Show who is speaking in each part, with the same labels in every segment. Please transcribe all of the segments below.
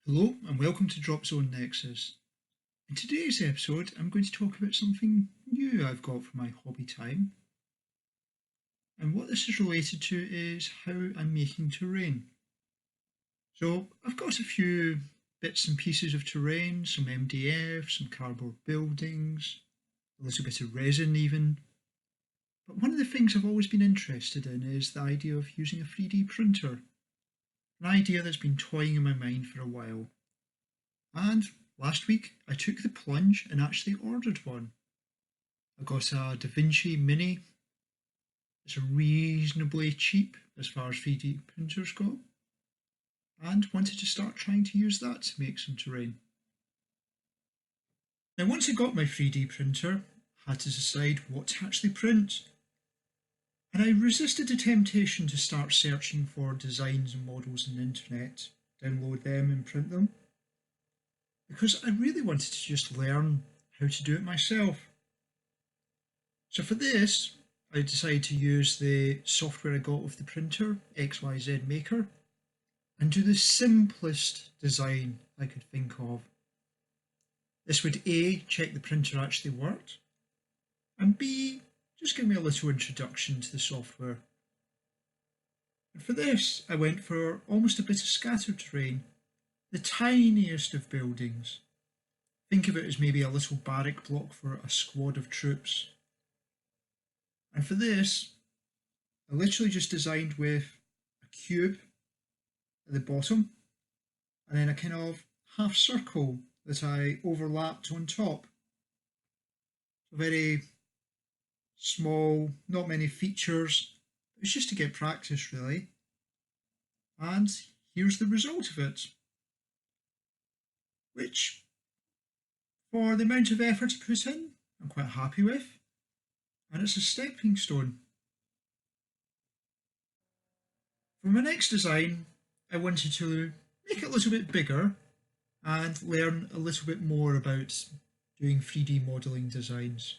Speaker 1: Hello and welcome to Dropzone Nexus. In today's episode, I'm going to talk about something new I've got for my hobby time. And what this is related to is how I'm making terrain. So I've got a few bits and pieces of terrain, some MDF, some cardboard buildings, a little bit of resin even. But one of the things I've always been interested in is the idea of using a 3D printer. An idea that's been toying in my mind for a while. And last week I took the plunge and actually ordered one. I got a DaVinci Mini. It's reasonably cheap as far as 3D printers go, and wanted to start trying to use that to make some terrain. Now once I got my 3D printer, I had to decide what to actually print. And I resisted the temptation to start searching for designs and models on the internet, download them and print them, because I really wanted to just learn how to do it myself. So for this, I decided to use the software I got with the printer, XYZ Maker, and do the simplest design I could think of. This would A, check the printer actually worked, and B, just give me a little introduction to the software. And for this, I went for almost a bit of scattered terrain, the tiniest of buildings. Think of it as maybe a little barrack block for a squad of troops. And for this, I literally just designed with a cube at the bottom and then a kind of half circle that I overlapped on top. So very small, not many features. It's just to get practice really. And here's the result of it, which for the amount of effort I put in, I'm quite happy with. And it's a stepping stone. For my next design, I wanted to make it a little bit bigger and learn a little bit more about doing 3D modelling designs.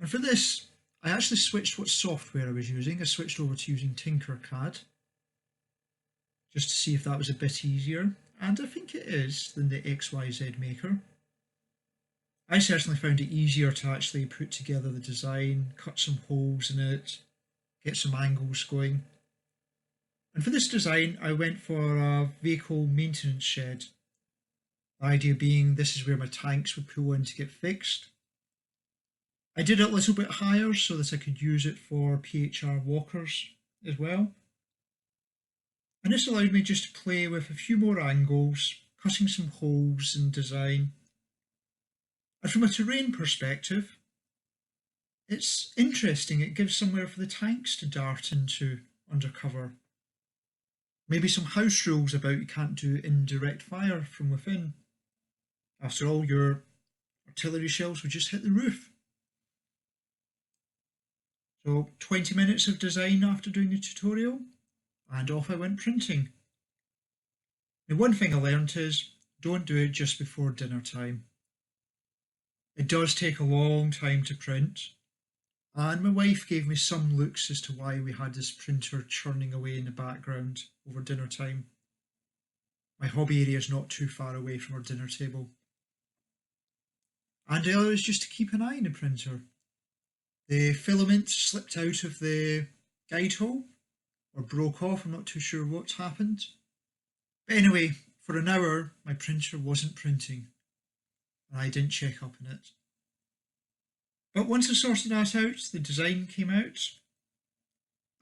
Speaker 1: And for this, I actually switched what software I was using. I switched over to using Tinkercad, just to see if that was a bit easier, and I think it is than the XYZ Maker. I certainly found it easier to actually put together the design, cut some holes in it, get some angles going. And for this design, I went for a vehicle maintenance shed. The idea being this is where my tanks would pull in to get fixed. I did it a little bit higher so that I could use it for PHR walkers as well. And this allowed me just to play with a few more angles, cutting some holes in design. And from a terrain perspective, it's interesting. It gives somewhere for the tanks to dart into undercover. Maybe some house rules about you can't do indirect fire from within. After all, your artillery shells would just hit the roof. So 20 minutes of design after doing the tutorial, and off I went printing. Now one thing I learned is, don't do it just before dinner time. It does take a long time to print, and my wife gave me some looks as to why we had this printer churning away in the background over dinner time. My hobby area is not too far away from our dinner table. And the other is just to keep an eye on the printer. The filament slipped out of the guide hole, or broke off, I'm not too sure what's happened. But anyway, for an hour my printer wasn't printing, and I didn't check up on it. But once I sorted that out, the design came out,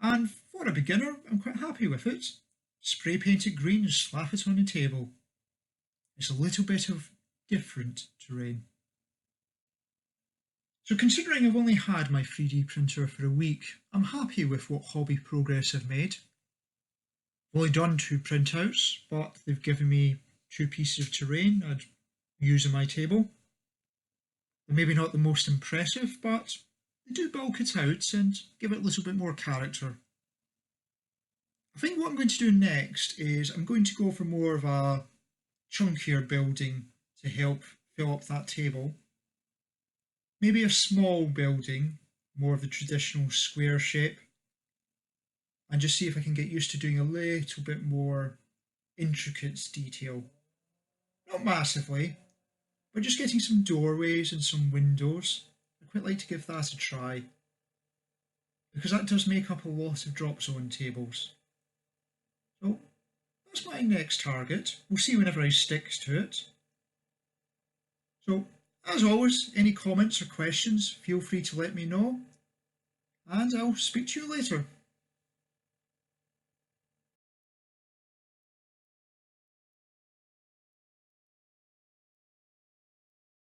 Speaker 1: and for a beginner, I'm quite happy with it. Spray paint it green and slap it on the table. It's a little bit of different terrain. So considering I've only had my 3D printer for a week, I'm happy with what hobby progress I've made. I've only done 2 printouts, but they've given me 2 pieces of terrain I'd use on my table. They're maybe not the most impressive, but they do bulk it out and give it a little bit more character. I think what I'm going to do next is I'm going to go for more of a chunkier building to help fill up that table. Maybe a small building, more of the traditional square shape, and just see if I can get used to doing a little bit more intricate detail. Not massively, but just getting some doorways and some windows. I'd quite like to give that a try, because that does make up a lot of Dropzone tables. So that's my next target. We'll see whenever I stick to it. So as always, any comments or questions, feel free to let me know, and I'll speak to you later.